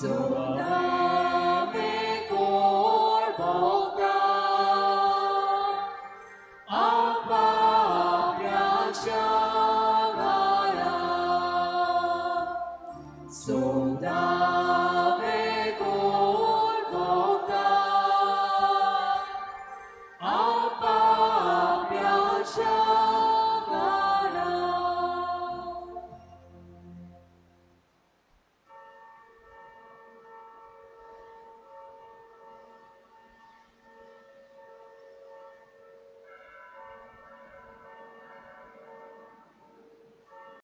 So